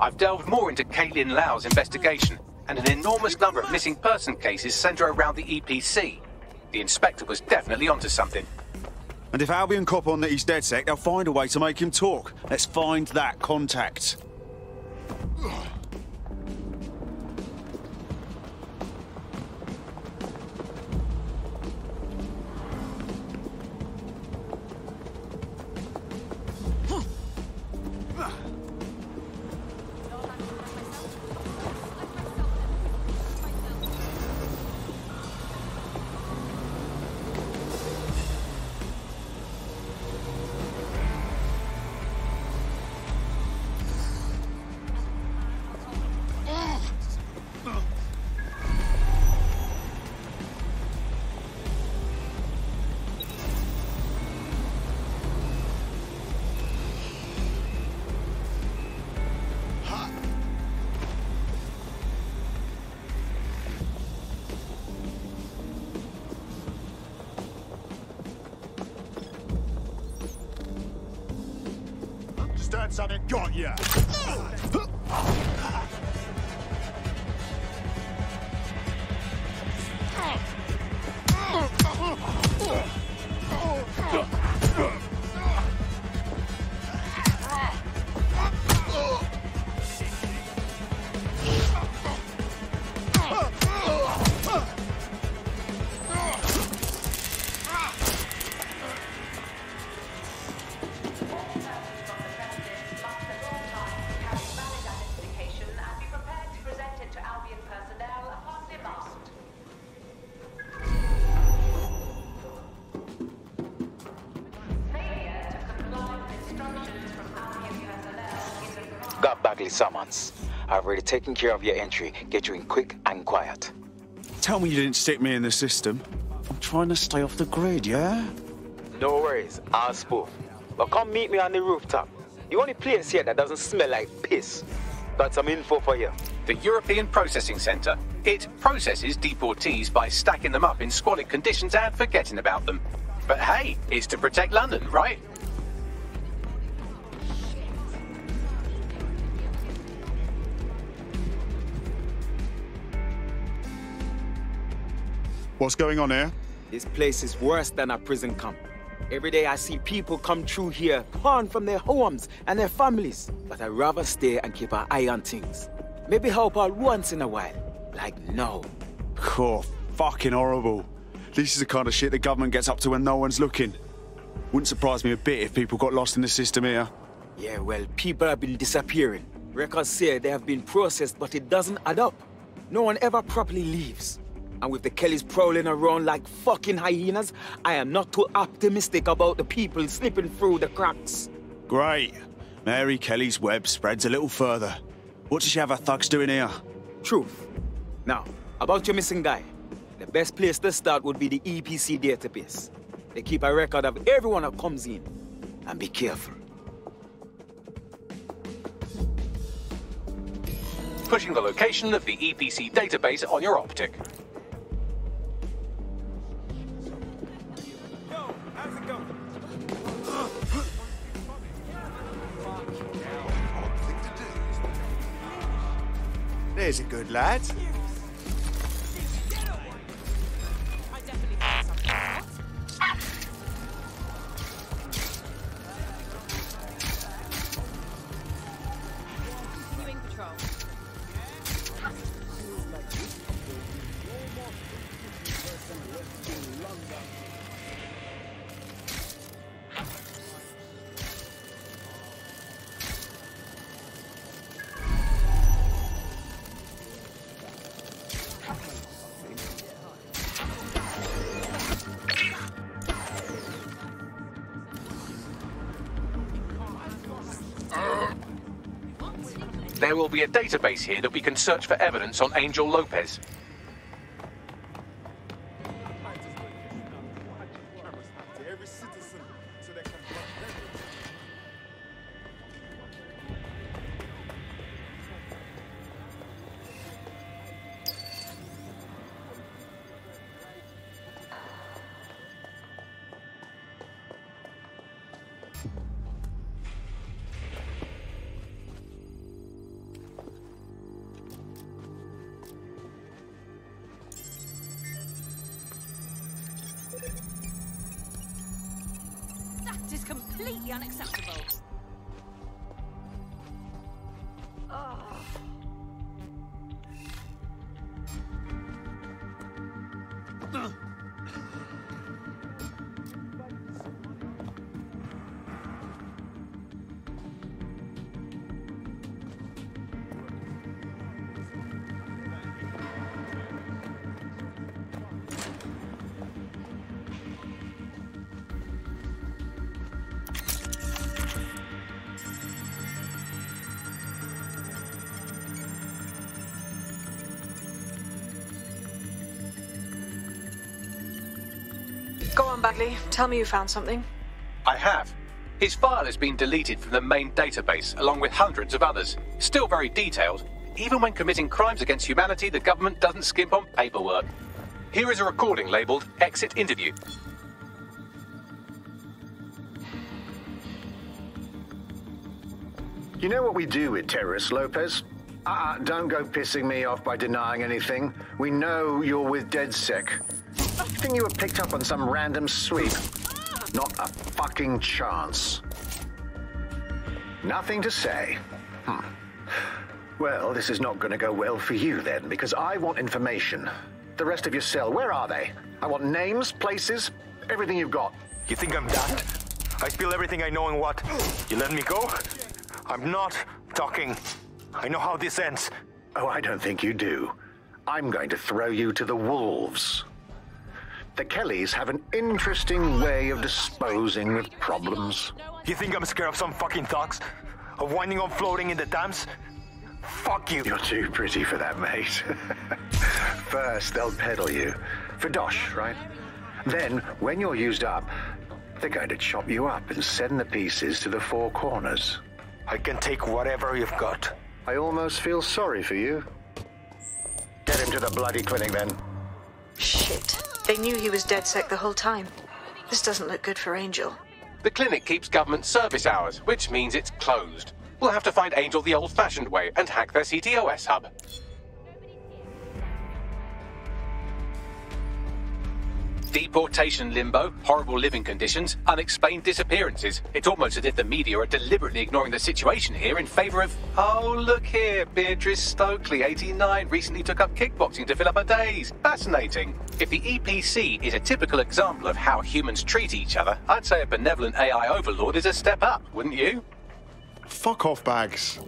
I've delved more into Kelley and Lau's investigation, and an enormous number of missing person cases centre around the EPC. The inspector was definitely onto something. And if Albion cop on that he's DedSec, they'll find a way to make him talk. Let's find that contact. Something got ya! Summons. I've already taken care of your entry. Get you in quick and quiet. Tell me you didn't stick me in the system. I'm trying to stay off the grid, yeah? No worries, I'll spoof. But come meet me on the rooftop. The only place here that doesn't smell like piss. Got some info for you. The European Processing Centre. It processes deportees by stacking them up in squalid conditions and forgetting about them. But hey, it's to protect London, right? What's going on here? This place is worse than a prison camp. Every day I see people come through here, torn from their homes and their families. But I'd rather stay and keep an eye on things. Maybe help out once in a while. Like now. Oh, fucking horrible. This is the kind of shit the government gets up to when no one's looking. Wouldn't surprise me a bit if people got lost in the system here. Yeah, well, people have been disappearing. Records say they have been processed, but it doesn't add up. No one ever properly leaves. And with the Kelleys prowling around like fucking hyenas, I am not too optimistic about the people slipping through the cracks. Great. Mary Kelly's web spreads a little further. What does she have her thugs doing here? Truth. Now, about your missing guy. The best place to start would be the EPC database. They keep a record of everyone that comes in. And be careful. Pushing the location of the EPC database on your optic. There's a good lad. There will be a database here that we can search for evidence on Angel Lopez. completely unacceptable. Go on, Bagley. Tell me you found something. I have. His file has been deleted from the main database, along with hundreds of others. Still very detailed. Even when committing crimes against humanity, the government doesn't skimp on paperwork. Here is a recording labelled Exit Interview. You know what we do with terrorists, Lopez? Don't go pissing me off by denying anything. We know you're with DedSec. You think you were picked up on some random sweep? Not a fucking chance. Nothing to say. Well, this is not going to go well for you then, because I want information. The rest of your cell, where are they? I want names, places, everything you've got. You think I'm that? I spill everything I know and what? You let me go? I'm not talking. I know how this ends. Oh, I don't think you do. I'm going to throw you to the wolves. The Kelleys have an interesting way of disposing of problems. You think I'm scared of some fucking thugs? Of winding up floating in the dams? Fuck you. You're too pretty for that, mate. First, they'll peddle you. For dosh, right? Then, when you're used up, they're going to chop you up and send the pieces to the four corners. I can take whatever you've got. I almost feel sorry for you. Get him to the bloody clinic, then. Shit. They knew he was DedSec the whole time. This doesn't look good for Angel. The clinic keeps government service hours, which means it's closed. We'll have to find Angel the old-fashioned way and hack their CTOS hub. Deportation limbo, horrible living conditions, unexplained disappearances. It's almost as if the media are deliberately ignoring the situation here in favour of... Oh, look here, Beatrice Stokely, 89, recently took up kickboxing to fill up her days. Fascinating. If the EPC is a typical example of how humans treat each other, I'd say a benevolent AI overlord is a step up, wouldn't you? Fuck off, Bags.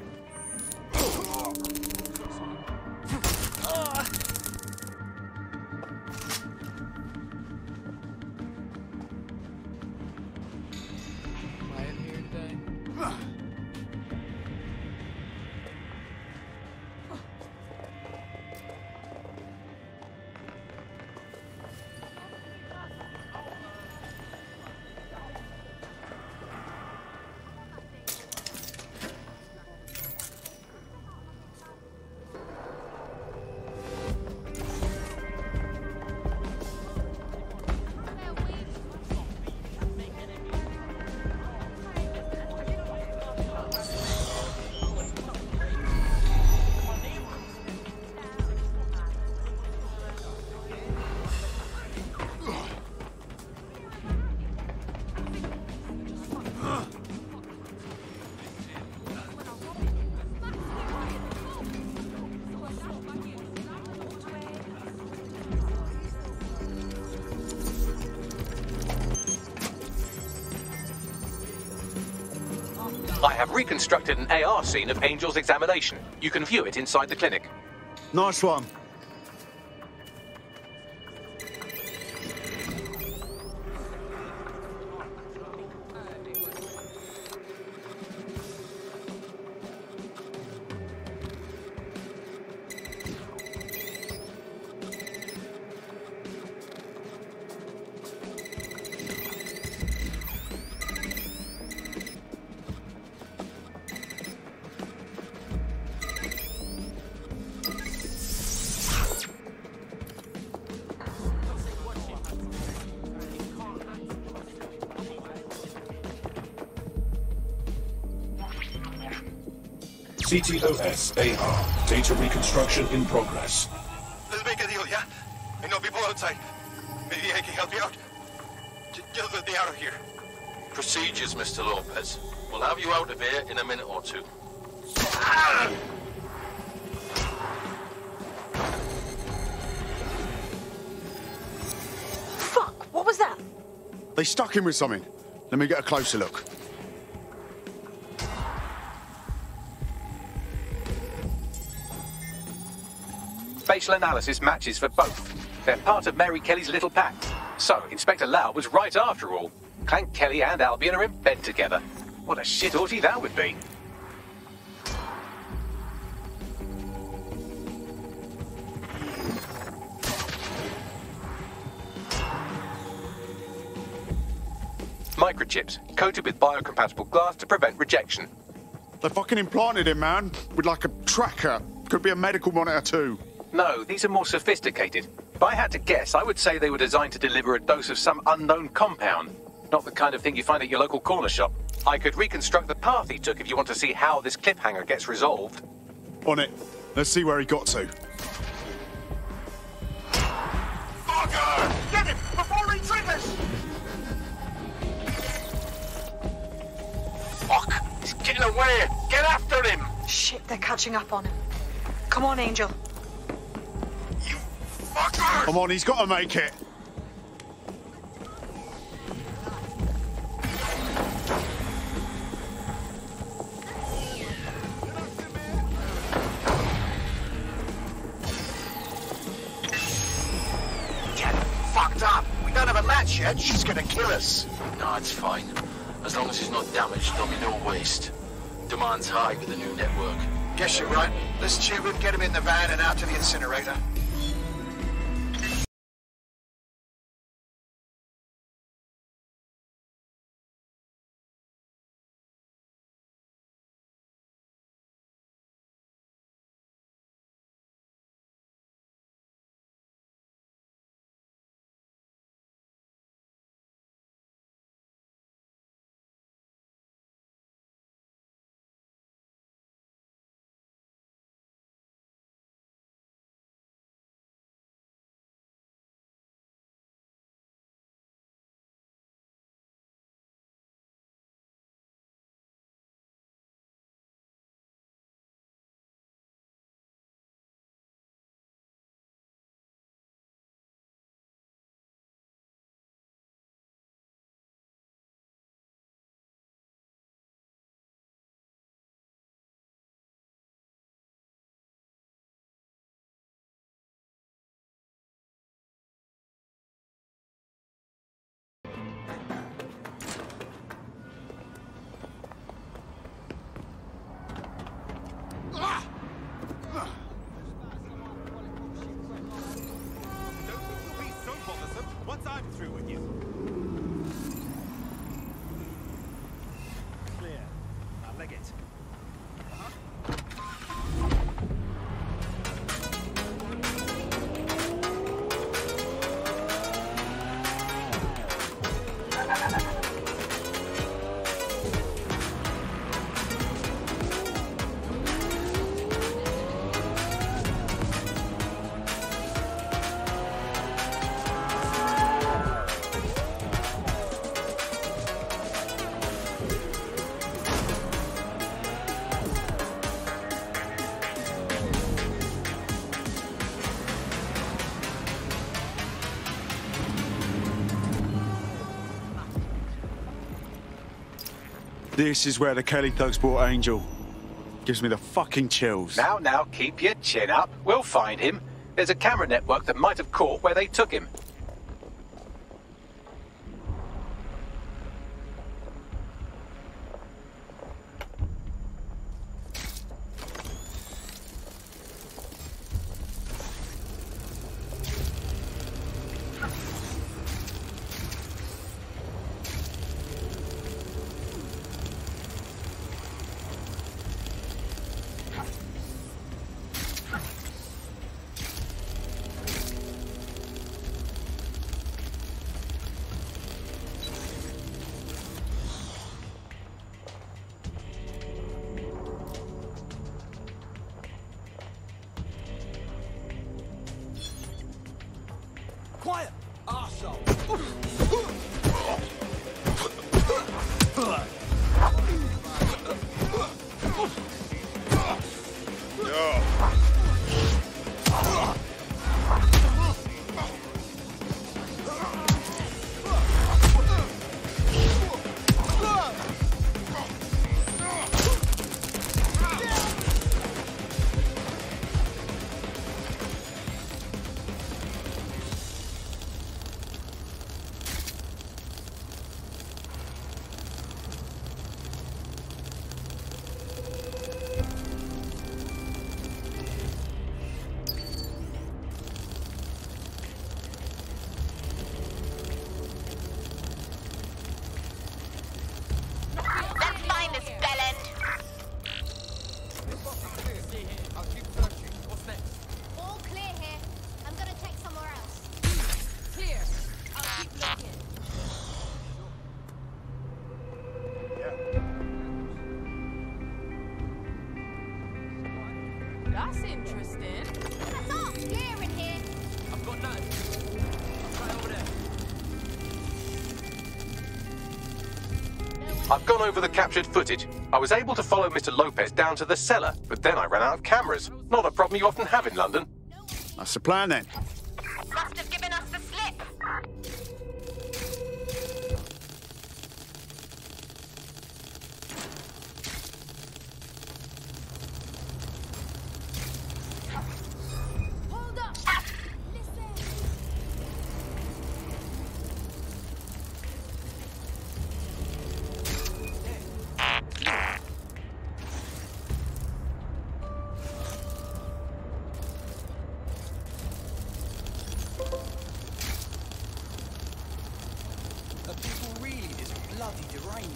I have reconstructed an AR scene of Angel's examination. You can view it inside the clinic. Nice one. CTOS AR. Data reconstruction in progress. Let's make a deal, yeah? I know people outside. Maybe I can help you out. Just let me out of here. Procedures, Mr. Lopez. We'll have you out of here in a minute or two. Fuck, what was that? They stuck him with something. Let me get a closer look. Facial analysis matches for both. They're part of Mary Kelley's little pack. So, Inspector Lau was right after all. Clank Kelley and Albion are in bed together. What a shit orgy that would be. Microchips, coated with biocompatible glass to prevent rejection. They fucking implanted him, man, with like a tracker. Could be a medical monitor too. No, these are more sophisticated. If I had to guess, I would say they were designed to deliver a dose of some unknown compound. Not the kind of thing you find at your local corner shop. I could reconstruct the path he took if you want to see how this cliffhanger gets resolved. On it. Let's see where he got to. Fucker! Get him before he triggers! Fuck! He's getting away! Get after him! Shit, they're catching up on him. Come on, Angel. You fucker! Come on, he's got to make it. Fucked up. We don't have a match yet. She's gonna kill us. No, it's fine. As long as he's not damaged, there'll be no waste. Demand's high with the new network. Guess you're right. Let's tube him, get him in the van and out to the incinerator. Once I'm through with you. Clear. Now leg it. This is where the Kelley thugs brought Angel. Gives me the fucking chills. Now, keep your chin up. We'll find him. There's a camera network that might have caught where they took him. Quiet! Arsehole! That's interesting. That's all clear in here. I've got nothing. Right over there. I've gone over the captured footage. I was able to follow Mr. Lopez down to the cellar, but then I ran out of cameras. Not a problem you often have in London. That's the plan then. Must have given us the slip. Hold up. Listen. Are people really this bloody deranged?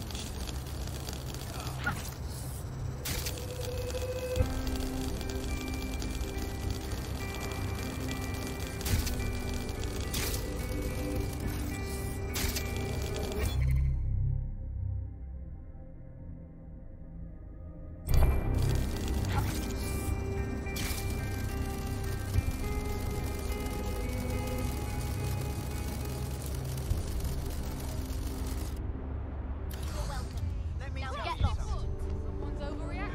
Now get lost. Someone's overreacting.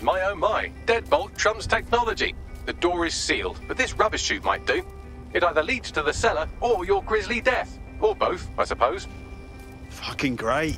My oh my, deadbolt trumps technology. The door is sealed, but this rubbish chute might do. It either leads to the cellar or your grisly death. Or both, I suppose. Fucking great.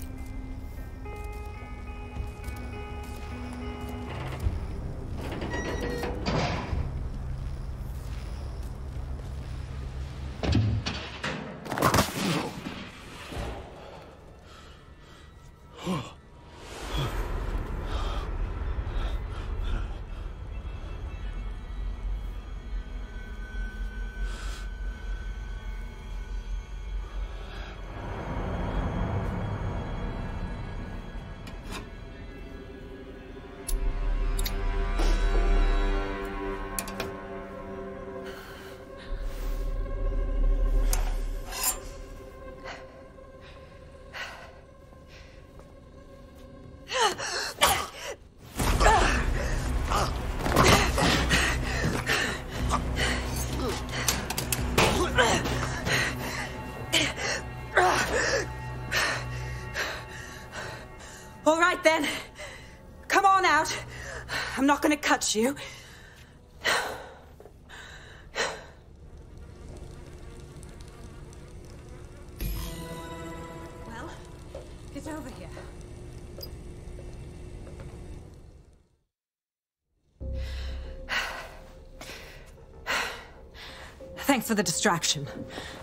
All right, then. Come on out. I'm not going to cut you. Well, get over here. Thanks for the distraction.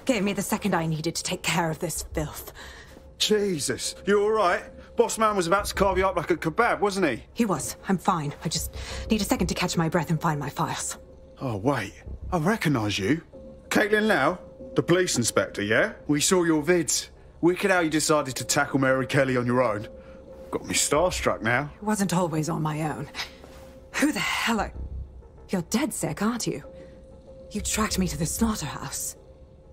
Gave me the second I needed to take care of this filth. Jesus, you all right? Boss man was about to carve you up like a kebab, wasn't he? He was. I'm fine. I just need a second to catch my breath and find my files. Oh, wait. I recognise you. Caitlin Lau, the police inspector, yeah? We saw your vids. Wicked how you decided to tackle Mary Kelley on your own. Got me starstruck now. It wasn't always on my own. Who the hell are... You're dead sick, aren't you? You tracked me to the slaughterhouse.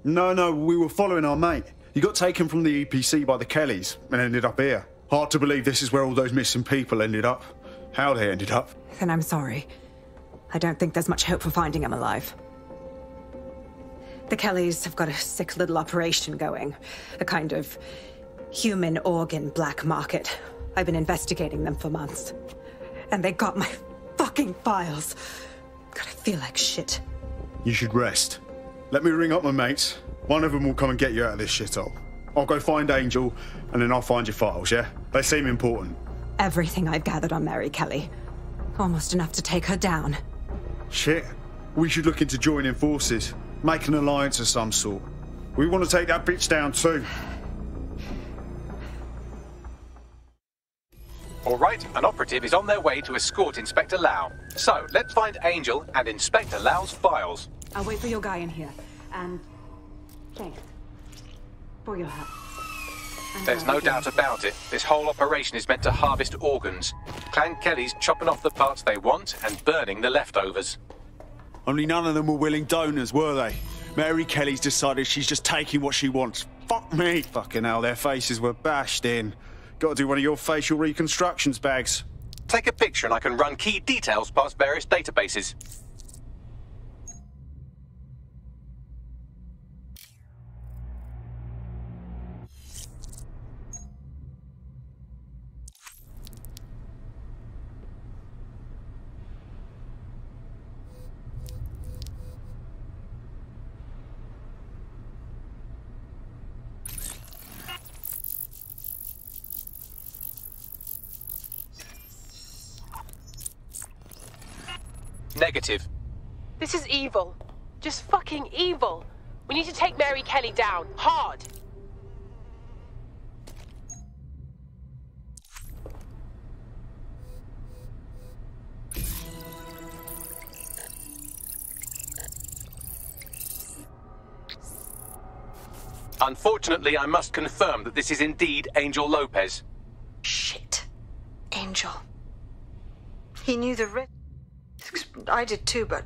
No, we were following our mate. He got taken from the EPC by the Kelleys and ended up here. Hard to believe this is where all those missing people ended up. How they ended up. Then I'm sorry. I don't think there's much hope for finding him alive. The Kelleys have got a sick little operation going. A kind of human organ black market. I've been investigating them for months. And they got my fucking files. God, I feel like shit. You should rest. Let me ring up my mates. One of them will come and get you out of this shithole. I'll go find Angel, and then I'll find your files, yeah? They seem important. Everything I've gathered on Mary Kelley. Almost enough to take her down. Shit. We should look into joining forces. Make an alliance of some sort. We want to take that bitch down too. All right, an operative is on their way to escort Inspector Lau. So, let's find Angel and Inspector Lau's files. I'll wait for your guy in here. And... thanks. For your help. There's no doubt about it. This whole operation is meant to harvest organs. Clan Kelley's chopping off the parts they want and burning the leftovers. Only none of them were willing donors, were they? Mary Kelley's decided she's just taking what she wants. Fuck me. Fucking hell, their faces were bashed in. Gotta do one of your facial reconstructions, Bags. Take a picture and I can run key details past various databases. Negative. This is evil. Just fucking evil. We need to take Mary Kelley down. Hard. Unfortunately, I must confirm that this is indeed Angel Lopez. Shit. Angel. He knew the risk. I did too, but...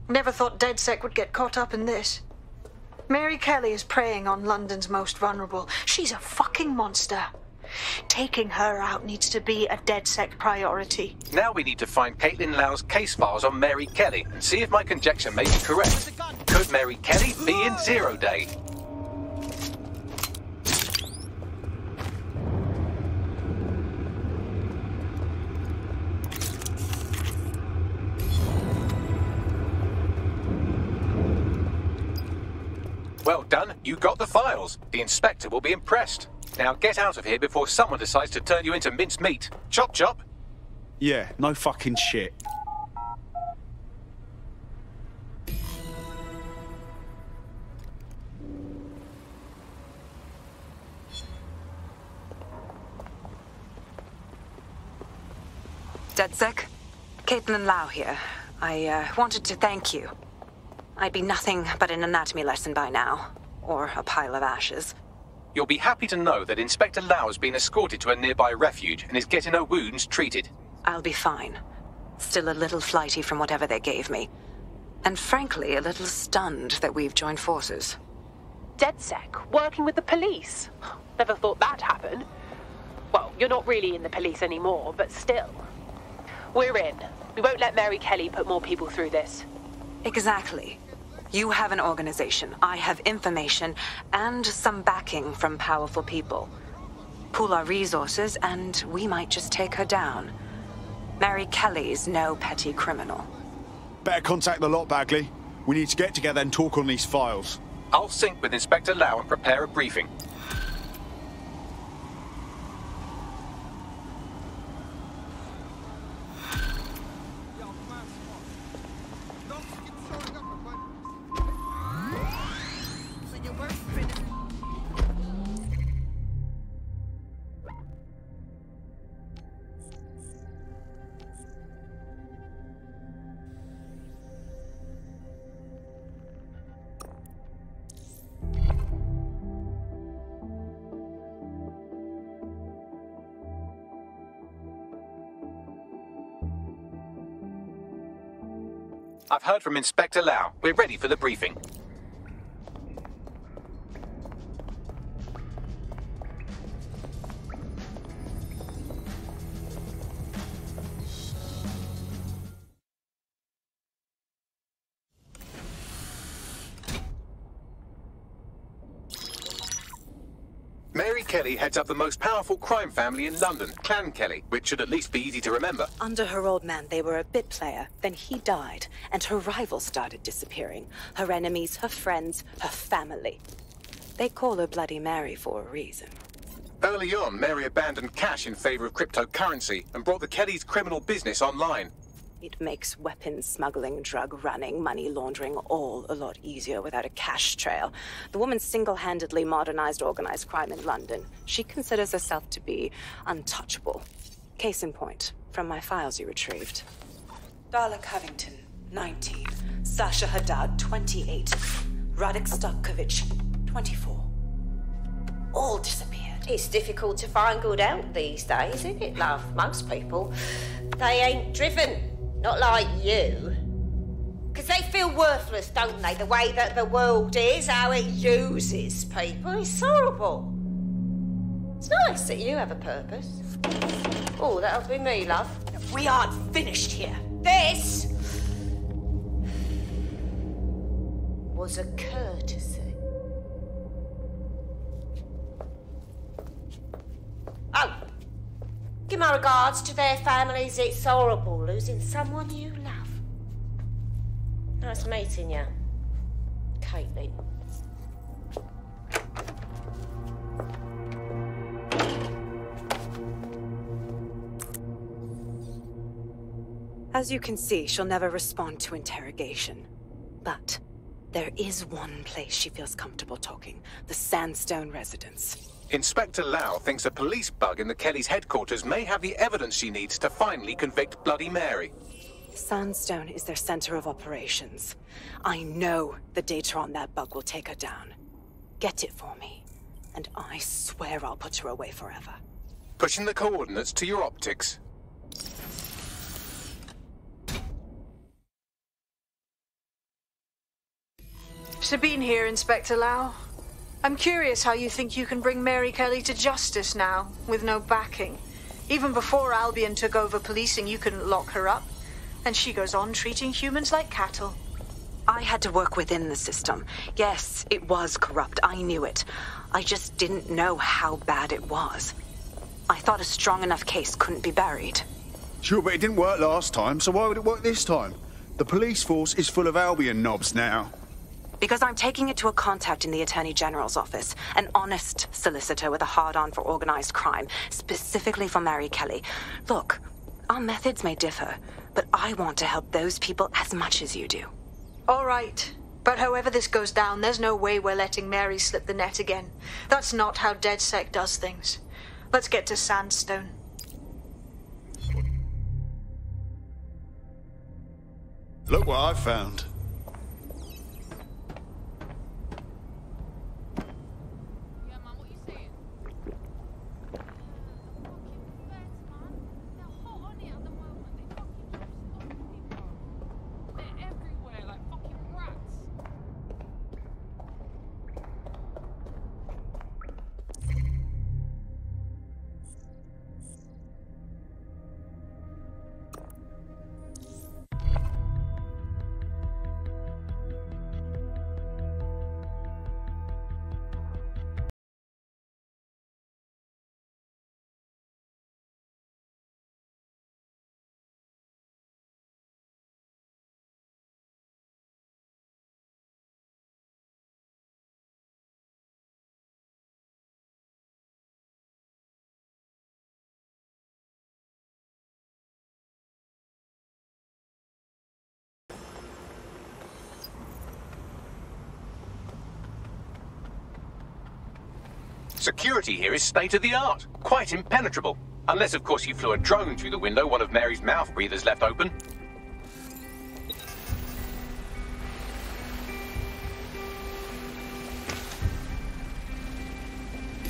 never thought DedSec would get caught up in this. Mary Kelley is preying on London's most vulnerable. She's a fucking monster. Taking her out needs to be a DedSec priority. Now we need to find Caitlin Lau's case files on Mary Kelley and see if my conjecture may be correct. Could Mary Kelley be in Zero Day? Well done, you got the files. The inspector will be impressed. Now get out of here before someone decides to turn you into minced meat. Chop chop. Yeah, no fucking shit. DedSec? Caitlin Lau here. I wanted to thank you. I'd be nothing but an anatomy lesson by now. Or a pile of ashes. You'll be happy to know that Inspector Lau has been escorted to a nearby refuge and is getting her wounds treated. I'll be fine. Still a little flighty from whatever they gave me. And frankly, a little stunned that we've joined forces. DedSec, working with the police. Never thought that'd happen. Well, you're not really in the police anymore, but still. We're in. We won't let Mary Kelley put more people through this. Exactly. You have an organization, I have information, and some backing from powerful people. Pool our resources, and we might just take her down. Mary Kelley's no petty criminal. Better contact the lot, Bagley. We need to get together and talk on these files. I'll sync with Inspector Lau and prepare a briefing. I've heard from Inspector Lau. We're ready for the briefing. Mary Kelley heads up the most powerful crime family in London, Clan Kelley, which should at least be easy to remember. Under her old man, they were a bit player. Then he died, and her rivals started disappearing. Her enemies, her friends, her family. They call her Bloody Mary for a reason. Early on, Mary abandoned cash in favor of cryptocurrency and brought the Kelley's criminal business online. It makes weapons smuggling, drug running, money laundering all a lot easier without a cash trail. The woman single-handedly modernized organized crime in London. She considers herself to be untouchable. Case in point, from my files you retrieved. Darla Covington, 19. Sasha Haddad, 28. Radek Stokovich, 24. All disappeared. It's difficult to find good help these days, isn't it, love? Most people, they ain't driven. Not like you. Because they feel worthless, don't they? The way that the world is, how it uses people. It's horrible. It's nice that you have a purpose. Oh, that'll be me, love. We aren't finished here. This was a courtesy. Oh. Give my regards to their families. It's horrible losing someone you love. Nice meeting you, Caitlin. As you can see, she'll never respond to interrogation. But there is one place she feels comfortable talking. The Sandstone residence. Inspector Lau thinks a police bug in the Kelley's headquarters may have the evidence she needs to finally convict Bloody Mary. Sandstone is their center of operations. I know the data on that bug will take her down. Get it for me, and I swear I'll put her away forever. Pushing the coordinates to your optics. Sabine here, Inspector Lau. I'm curious how you think you can bring Mary Kelley to justice now, with no backing. Even before Albion took over policing, you couldn't lock her up. And she goes on treating humans like cattle. I had to work within the system. Yes, it was corrupt. I knew it. I just didn't know how bad it was. I thought a strong enough case couldn't be buried. Sure, but it didn't work last time, so why would it work this time? The police force is full of Albion knobs now. Because I'm taking it to a contact in the Attorney General's office, an honest solicitor with a hard-on for organized crime, specifically for Mary Kelley. Look, our methods may differ, but I want to help those people as much as you do. All right. But however this goes down, there's no way we're letting Mary slip the net again. That's not how DedSec does things. Let's get to Sandstone. Look what I found. Security here is state-of-the-art, quite impenetrable. Unless, of course, you flew a drone through the window one of Mary's mouth breathers left open.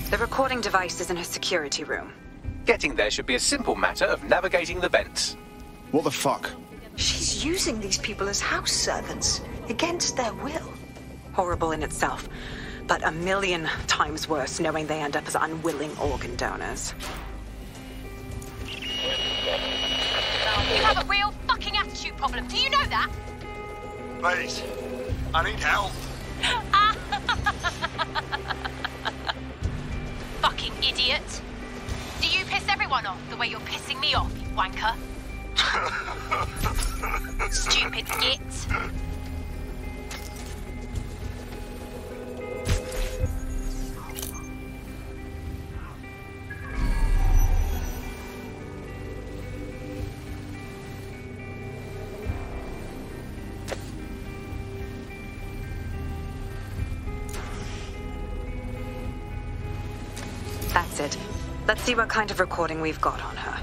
The recording device is in her security room. Getting there should be a simple matter of navigating the vents. What the fuck? She's using these people as house servants, against their will. Horrible in itself, but a million times worse knowing they end up as unwilling organ donors. You have a real fucking attitude problem. Do you know that? Please, I need help. Fucking idiot. Do you piss everyone off the way you're pissing me off, you wanker? Stupid git. That's it. Let's see what kind of recording we've got on her.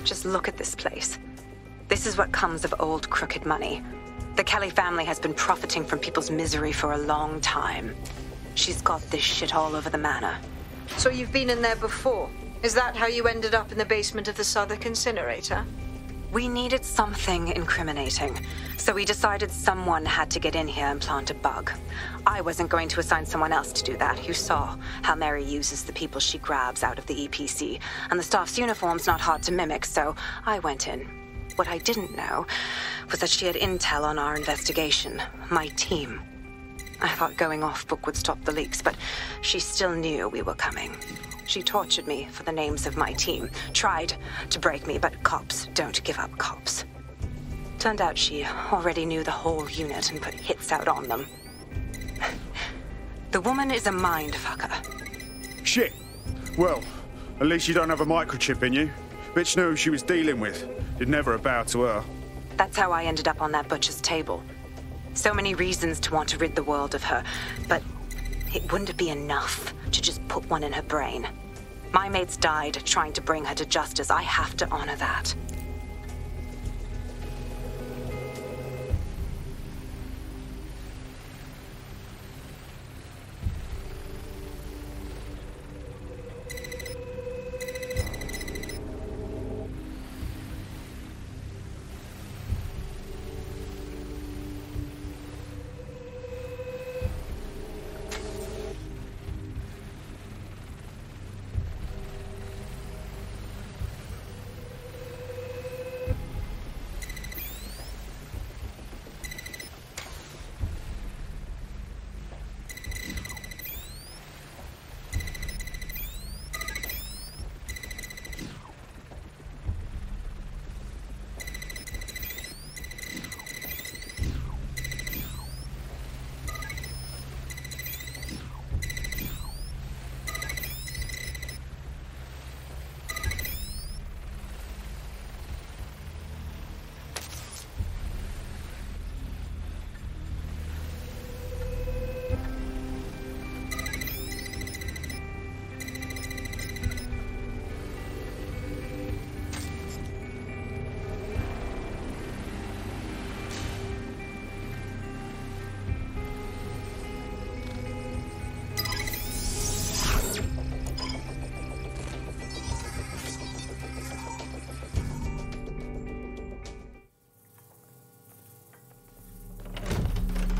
Just look at this place. This is what comes of old crooked money. The Kelley family has been profiting from people's misery for a long time. She's got this shit all over the manor. So you've been in there before? Is that how you ended up in the basement of the Southwark incinerator? We needed something incriminating, so we decided someone had to get in here and plant a bug. I wasn't going to assign someone else to do that. You saw how Mary uses the people she grabs out of the EPC, and the staff's uniform's not hard to mimic, so I went in. What I didn't know was that she had intel on our investigation, my team. I thought going off book would stop the leaks, but she still knew we were coming. She tortured me for the names of my team, tried to break me, but cops don't give up cops. Turned out she already knew the whole unit and put hits out on them. The woman is a mind-fucker. Shit. Well, at least you don't have a microchip in you. Bitch knew who she was dealing with. You'd never have bowed to her. That's how I ended up on that butcher's table. So many reasons to want to rid the world of her, but it wouldn't be enough to just put one in her brain. My mates died trying to bring her to justice. I have to honor that.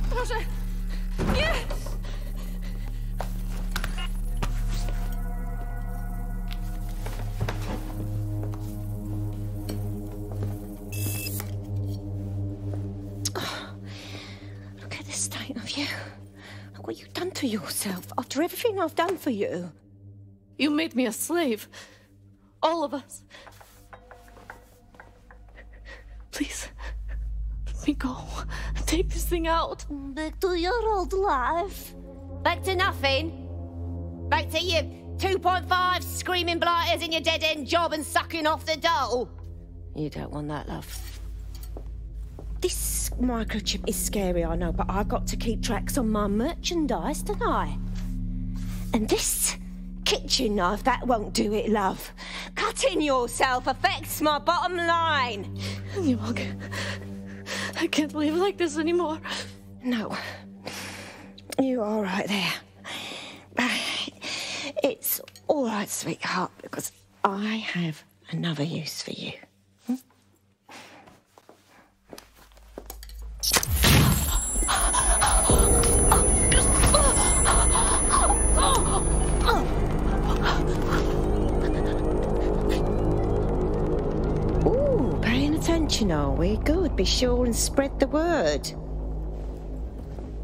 Proszę! Nie! Look at the state of you. Look what you've done to yourself after everything I've done for you. You made me a slave. All of us. Please, let me go. Take this thing out. Back to your old life. Back to nothing. Back to you 2.5 screaming blighters in your dead-end job and sucking off the dole. You don't want that, love. This microchip is scary, I know, but I got to keep tracks on my merchandise, don't I? And this kitchen knife, that won't do it, love. Cutting yourself affects my bottom line. You won't. I can't live like this anymore. No. You're all right there. All right, sweetheart, because I have another use for you. Ooh, paying attention, are we? Good. Be sure and spread the word.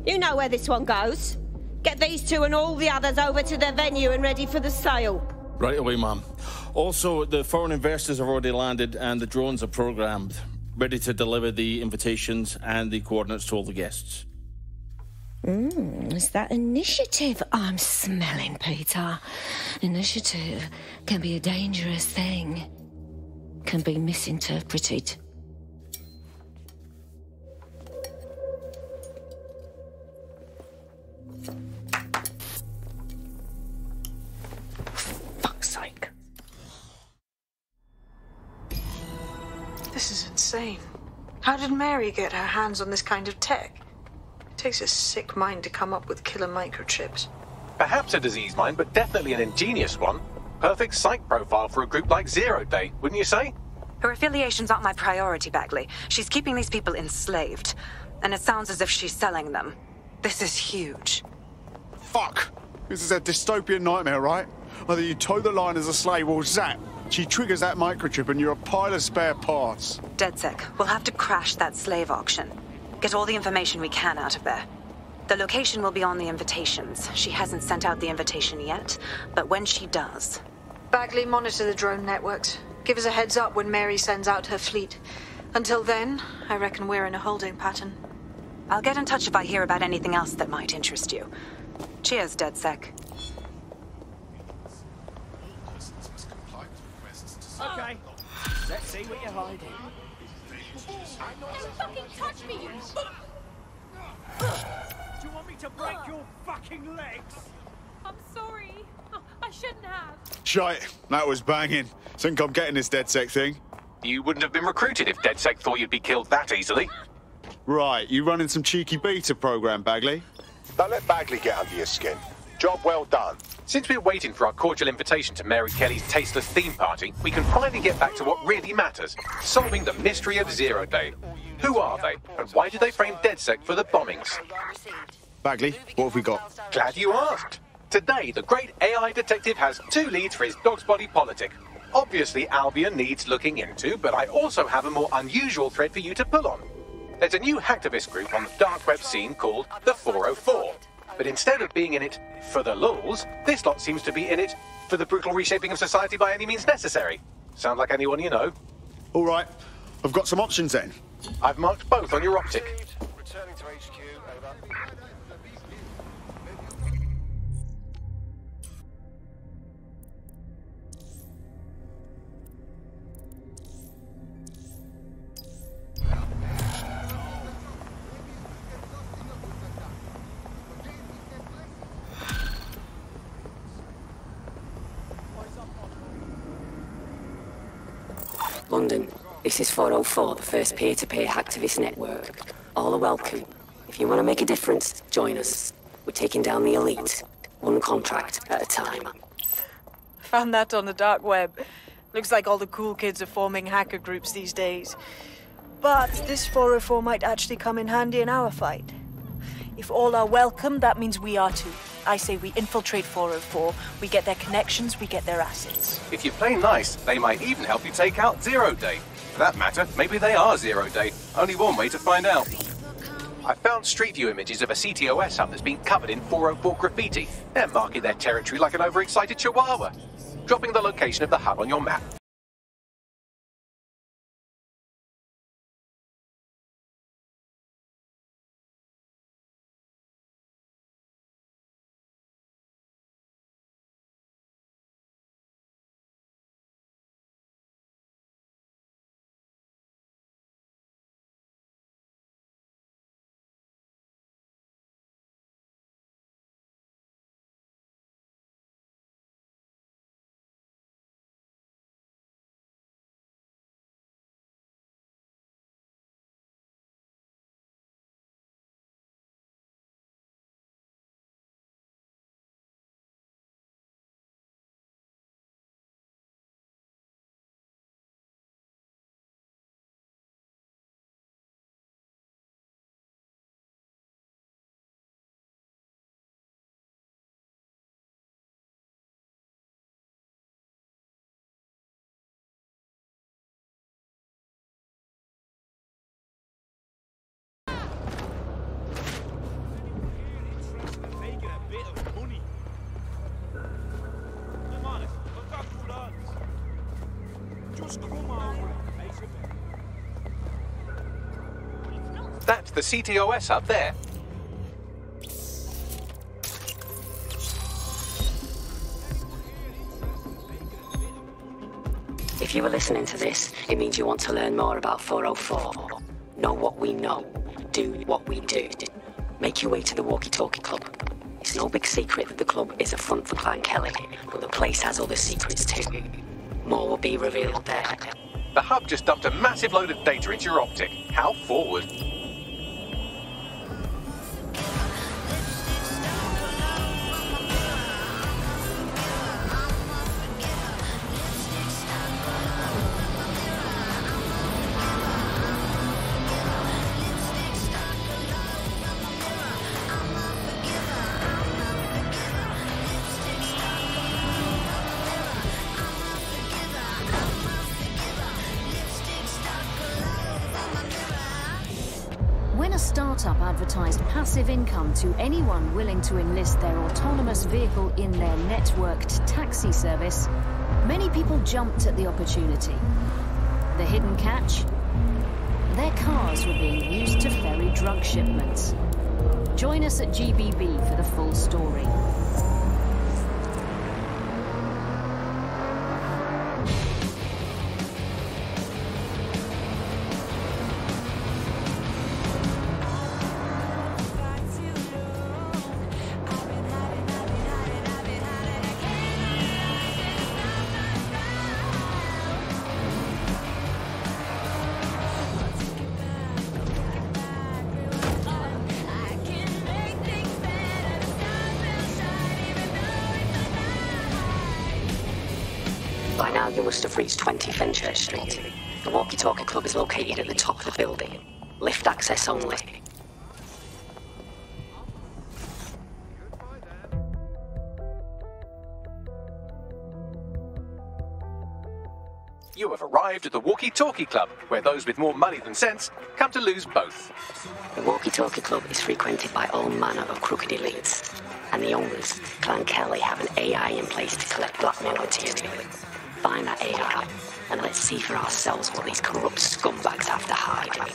You know where this one goes. Get these two and all the others over to the venue and ready for the sale. Right away, ma'am. Also, the foreign investors have already landed and the drones are programmed, ready to deliver the invitations and the coordinates to all the guests. It's that initiative I'm smelling, Peter. Initiative can be a dangerous thing. Can be misinterpreted. Fuck's sake. This is insane. How did Mary get her hands on this kind of tech? It takes a sick mind to come up with killer microchips. Perhaps a disease mind, but definitely an ingenious one. Perfect psych profile for a group like Zero Day, wouldn't you say? Her affiliations aren't my priority, Bagley. She's keeping these people enslaved. And it sounds as if she's selling them. This is huge. Fuck! This is a dystopian nightmare, right? Either you toe the line as a slave or zap. She triggers that microchip and you're a pile of spare parts. DedSec, we'll have to crash that slave auction. Get all the information we can out of there. The location will be on the invitations. She hasn't sent out the invitation yet, but when she does... Bagley, monitor the drone networks. Give us a heads up when Mary sends out her fleet. Until then, I reckon we're in a holding pattern. I'll get in touch if I hear about anything else that might interest you. Cheers, DedSec. Okay, let's see what you're hiding. Don't fucking touch me, you... Do you want me to break your fucking legs? I'm sorry. I shouldn't have. Shite, that was banging. Think I'm getting this DedSec thing? You wouldn't have been recruited if DedSec thought you'd be killed that easily. Right, you running some cheeky beta program, Bagley? Don't let Bagley get under your skin. Job well done. Since we're waiting for our cordial invitation to Mary Kelley's tasteless theme party, we can finally get back to what really matters, solving the mystery of Zero Day. Who are they, and why did they frame DedSec for the bombings? Bagley, what have we got? Glad you asked. Today, the great AI detective has 2 leads for his dog's body politic. Obviously, Albion needs looking into, but I also have a more unusual thread for you to pull on. There's a new hacktivist group on the dark web scene called the 404. But instead of being in it for the lulz, this lot seems to be in it for the brutal reshaping of society by any means necessary. Sound like anyone you know? All right, I've got some options then. I've marked both on your optic. Returning to HQ, over. London, this is 404, the first peer-to-peer hacktivist network. All are welcome. If you want to make a difference, join us. We're taking down the elite, one contract at a time. Found that on the dark web. Looks like all the cool kids are forming hacker groups these days. But this 404 might actually come in handy in our fight. If all are welcome, that means we are too. I say we infiltrate 404, we get their connections, we get their assets. If you play nice, they might even help you take out Zero Day. For that matter, maybe they are Zero Day. Only one way to find out. I found Street View images of a CTOS hub that's been covered in 404 graffiti. They're marking their territory like an overexcited chihuahua. Dropping the location of the hub on your map. That's the CTOS up there. If you were listening to this, it means you want to learn more about 404. Know what we know. Do what we do. Make your way to the Walkie Talkie Club. It's no big secret that the club is a front for Clan Kelley, but the place has other secrets too. More will be revealed there. The hub just dumped a massive load of data into your optic. How forward? When a startup advertised passive income to anyone willing to enlist their autonomous vehicle in their networked taxi service, many people jumped at the opportunity. The hidden catch? Their cars were being used to ferry drug shipments. Join us at GBB for the full story. By now you must have reached 20 Fenchurch Street. The Walkie Talkie Club is located at the top of the building. Lift access only. You have arrived at the Walkie Talkie Club, where those with more money than sense come to lose both. The Walkie Talkie Club is frequented by all manner of crooked elites, and the owners, Clan Kelley, have an AI in place to collect blackmail material. Find that AI, and let's see for ourselves what these corrupt scumbags have to hide.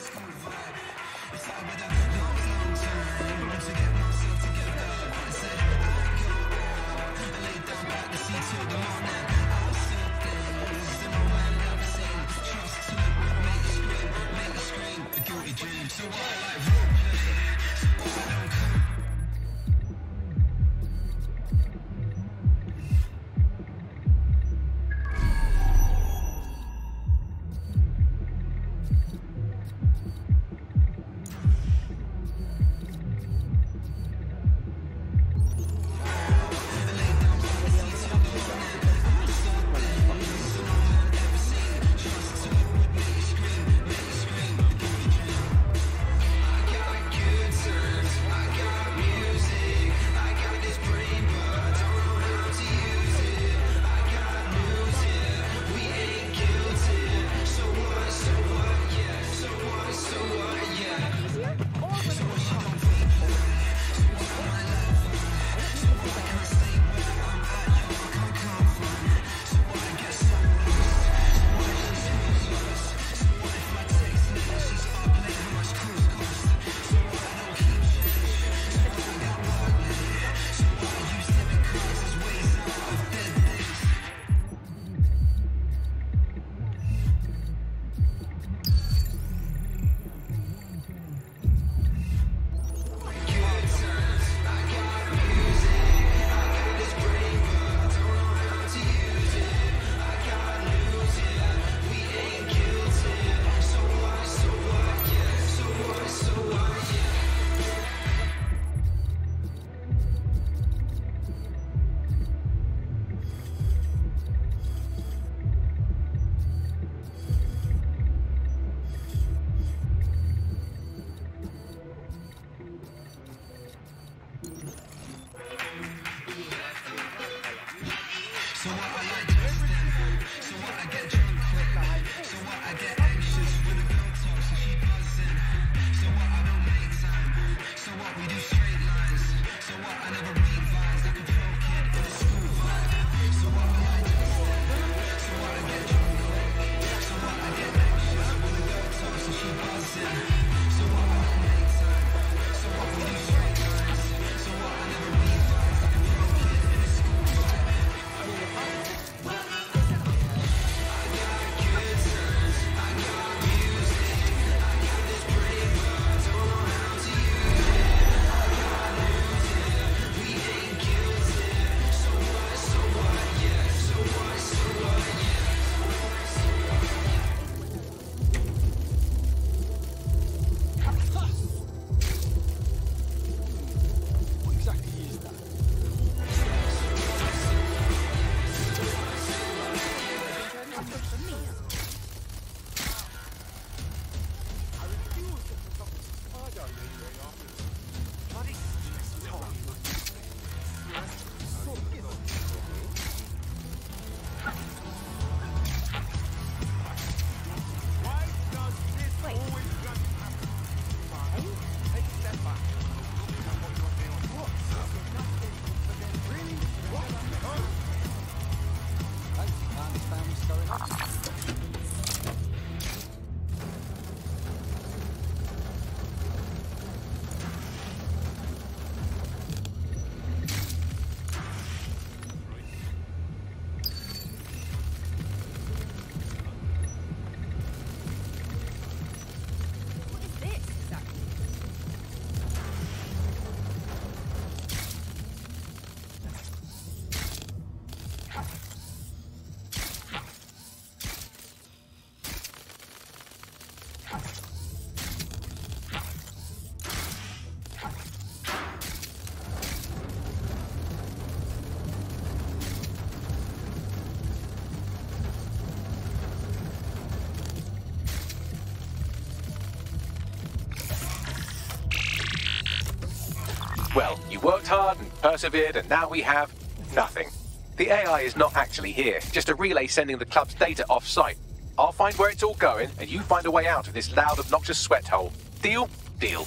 Well, you worked hard and persevered, and now we have nothing. The AI is not actually here, just a relay sending the club's data off-site. I'll find where it's all going, and you find a way out of this loud, obnoxious sweat hole. Deal? Deal.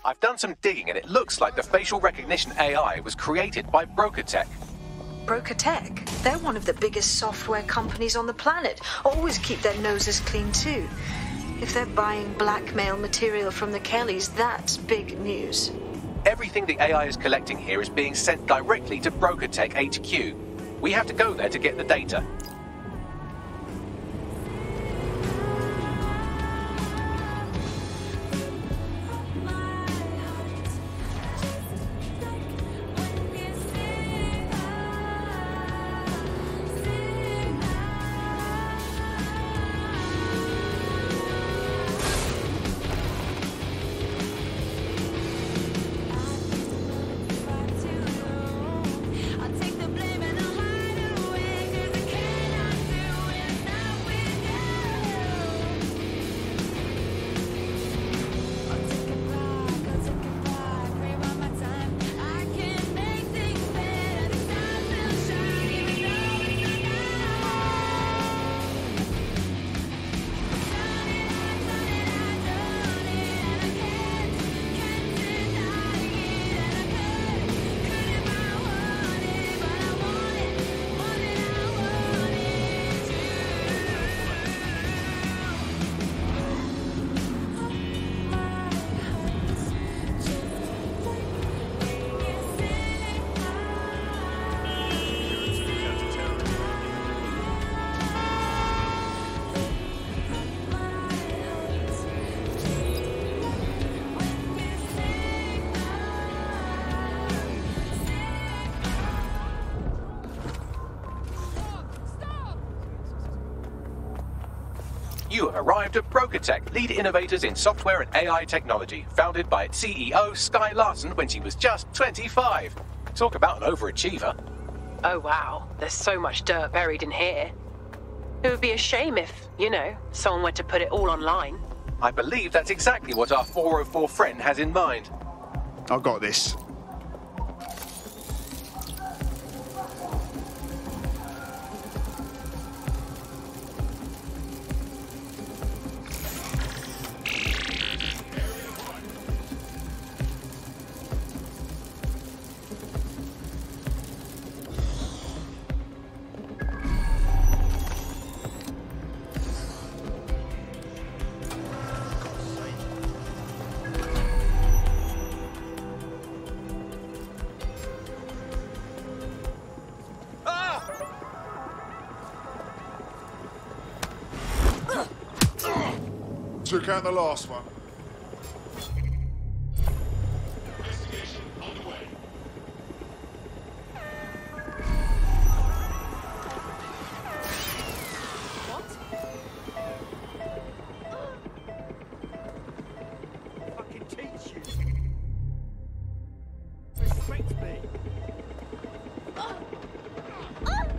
I've done some digging, and it looks like the facial recognition AI was created by Broker Tech. Broker Tech? They're one of the biggest software companies on the planet. Always keep their noses clean, too. If they're buying blackmail material from the Kelleys, that's big news. Everything the AI is collecting here is being sent directly to Broker Tech HQ. We have to go there to get the data. You have arrived at Broker Tech, lead innovators in software and AI technology, founded by its CEO, Sky Larson, when she was just 25. Talk about an overachiever. Oh wow, there's so much dirt buried in here. It would be a shame if, you know, someone were to put it all online. I believe that's exactly what our 404 friend has in mind. I got this. Took out the last one. Fucking teach you. Respect me.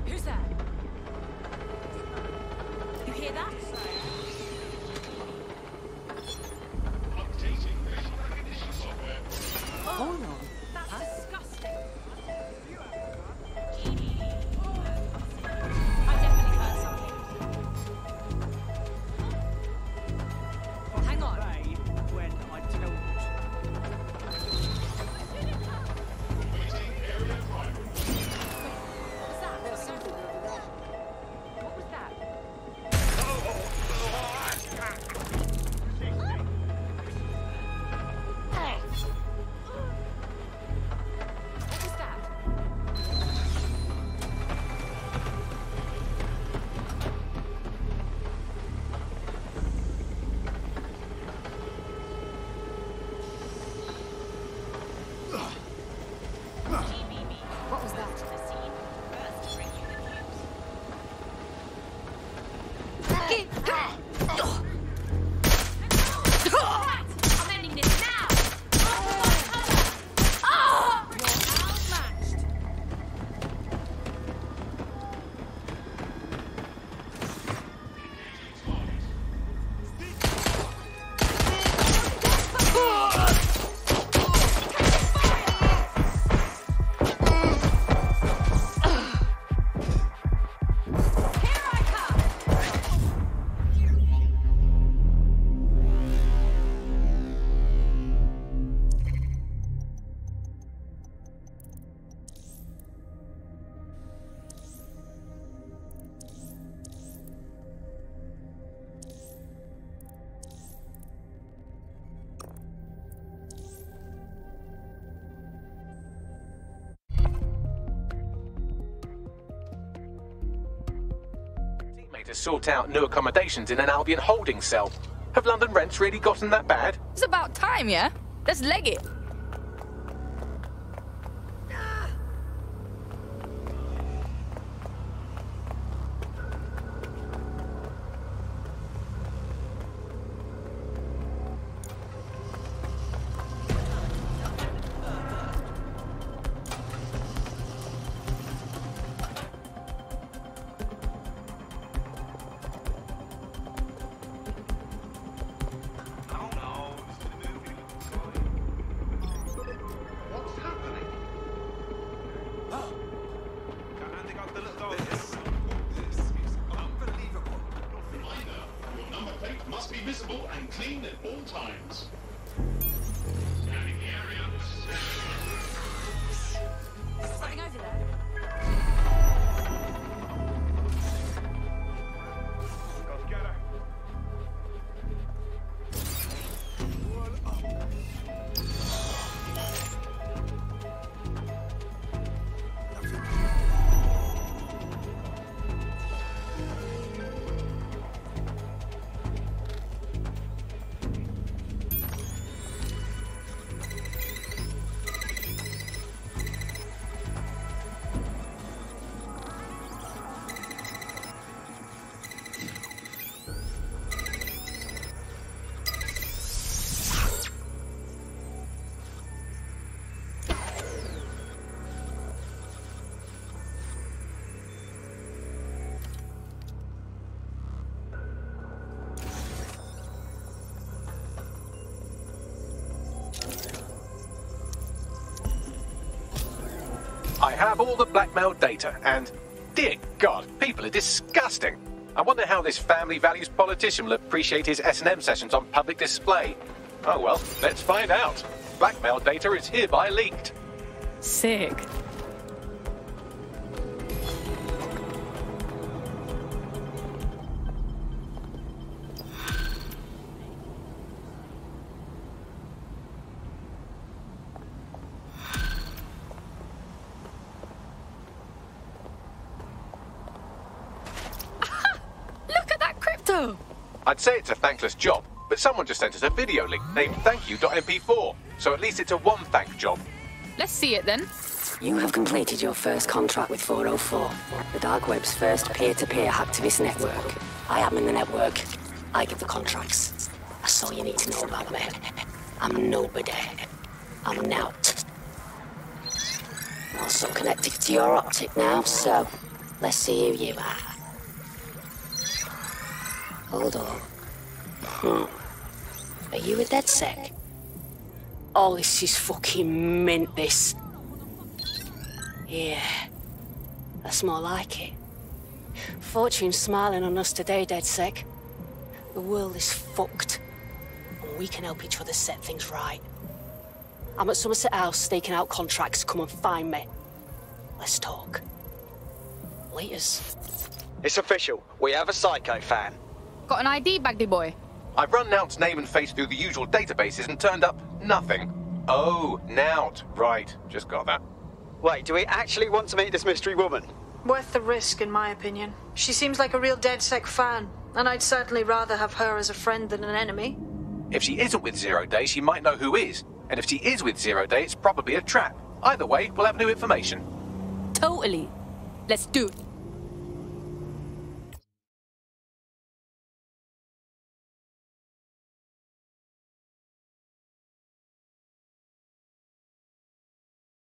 Who's that? You hear that? made us sort out new accommodations in an Albion holding cell. Have London rents really gotten that bad? It's about time, yeah? Let's leg it. Visible and clean at all times. Something over there. I have all the blackmail data, and dear God, people are disgusting. I wonder how this family values politician will appreciate his S&M sessions on public display. Oh well, let's find out. Blackmail data is hereby leaked. Sick. I'd say it's a thankless job, but someone just sent us a video link named thankyou.mp4, so at least it's a one-thank job. Let's see it then. You have completed your first contract with 404, the dark web's first peer-to-peer hacktivist network. I am in the network. I give the contracts. That's all you need to know about me. I'm nobody. I'm an out. Also connected to your optic now, so let's see who you are. Hold on. Are you a DedSec? Oh, this is fucking mint, this. Yeah, that's more like it. Fortune's smiling on us today, DedSec. The world is fucked, and we can help each other set things right. I'm at Somerset House staking out contracts. Come and find me. Let's talk. Laters. It's official. We have a Psycho fan. Got an ID, Bagdy boy? I've run Nout's name and face through the usual databases and turned up nothing. Oh, Nout. Right, just got that. Wait, do we actually want to meet this mystery woman? Worth the risk, in my opinion. She seems like a real DedSec fan, and I'd certainly rather have her as a friend than an enemy. If she isn't with Zero Day, she might know who is. And if she is with Zero Day, it's probably a trap. Either way, we'll have new information. Totally. Let's do it.